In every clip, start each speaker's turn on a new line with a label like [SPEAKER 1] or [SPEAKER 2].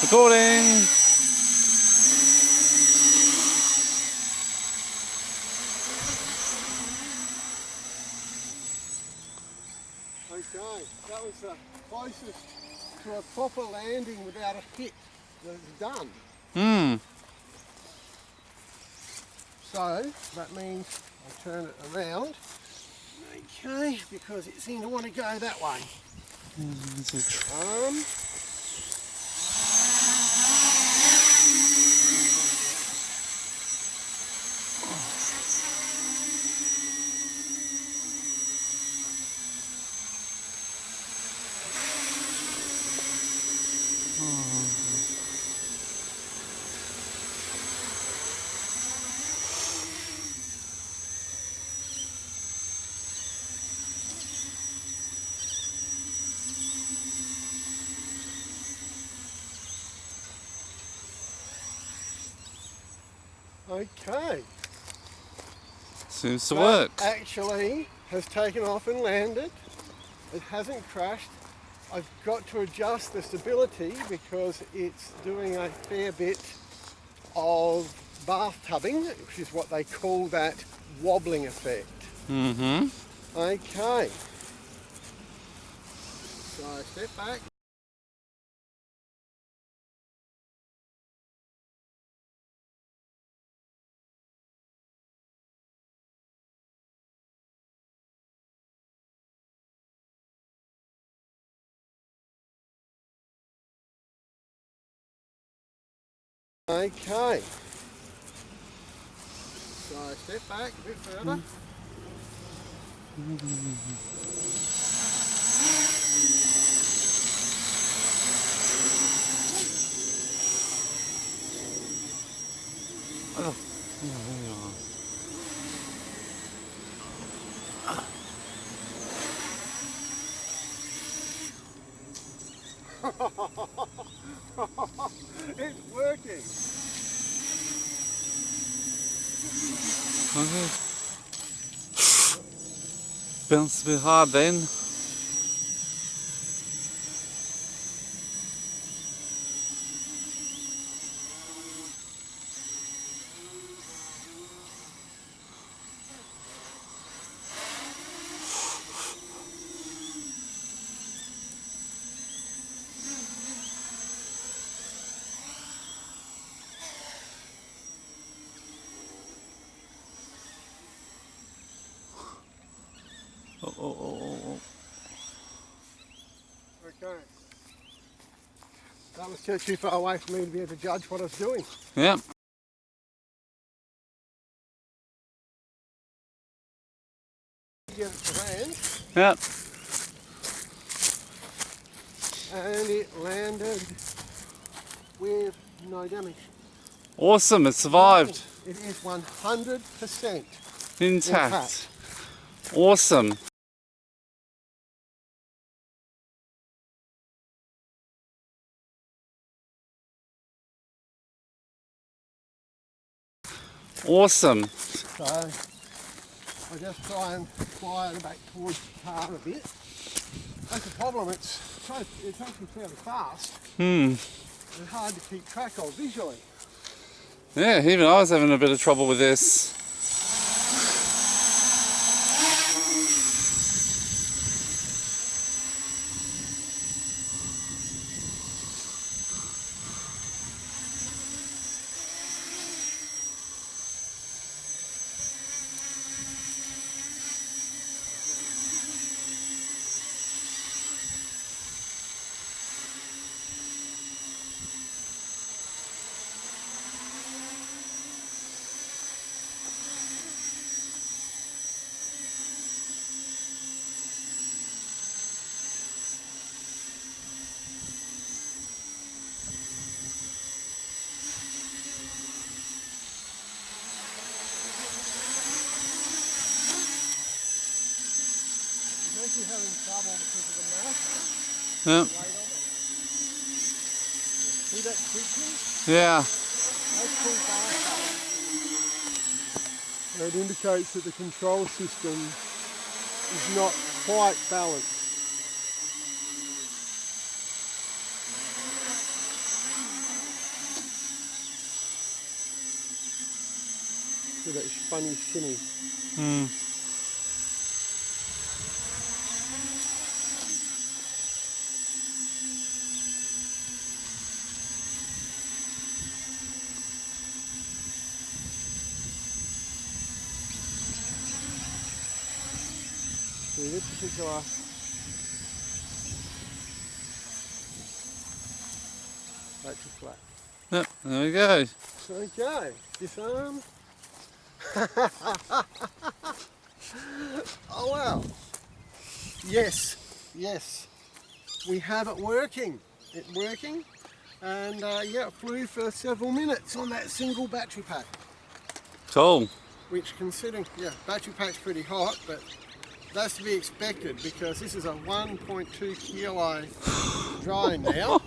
[SPEAKER 1] Recording!
[SPEAKER 2] Okay, that was the closest to a proper landing without a hit that it's done. So that means I'll turn it around. Okay, because it seemed to want to go that way. Okay.
[SPEAKER 1] Seems to work.
[SPEAKER 2] Actually has taken off and landed. It hasn't crashed. I've got to adjust the stability because it's doing a fair bit of bathtubing, which is what they call that wobbling effect. Okay. So step back. Okay. So step back a bit further.
[SPEAKER 1] Oh.
[SPEAKER 2] It's working.
[SPEAKER 1] Okay. Bounced a bit hard then. Oh.
[SPEAKER 2] Okay. That was too far away for me to be able to judge what I was doing.
[SPEAKER 1] Yep.
[SPEAKER 2] Get it to land.
[SPEAKER 1] Yep.
[SPEAKER 2] And it landed with no damage.
[SPEAKER 1] Awesome, it survived.
[SPEAKER 2] It is 100%
[SPEAKER 1] Intact. Awesome. Awesome.
[SPEAKER 2] So I just try and fly it back towards the car a bit. That's the problem, it's actually fairly fast. It's hard to keep track of visually.
[SPEAKER 1] Yeah, even I was having a bit of trouble with this.
[SPEAKER 2] You're having trouble because of the mass.
[SPEAKER 1] Yep.
[SPEAKER 2] See that twitching?
[SPEAKER 1] Yeah.
[SPEAKER 2] That's called bathtub. It indicates that the control system is not quite balanced. with that funny shimmy.
[SPEAKER 1] Hmm.
[SPEAKER 2] See this particular battery flat.
[SPEAKER 1] Yep, there we go.
[SPEAKER 2] Okay, disarm. Oh wow. Yes, yes. We have it working. It's working. And yeah, it flew for several minutes on that single battery pack.
[SPEAKER 1] Cool.
[SPEAKER 2] Which considering, yeah, battery pack's pretty hot, but that's to be expected because this is a 1.2 kilo drone now.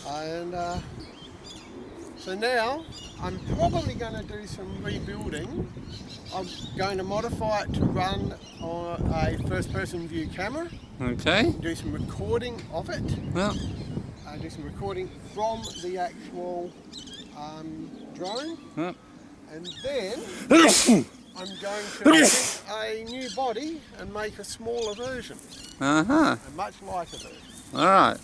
[SPEAKER 2] And so now I'm probably going to do some rebuilding. I'm going to modify it to run on a first-person view camera.
[SPEAKER 1] Okay.
[SPEAKER 2] Do some recording of it.
[SPEAKER 1] Well,
[SPEAKER 2] Do some recording from the actual drone.
[SPEAKER 1] yep.
[SPEAKER 2] And then I'm going to make a new body and make a smaller version.
[SPEAKER 1] Uh-huh.
[SPEAKER 2] A much lighter version.
[SPEAKER 1] All right.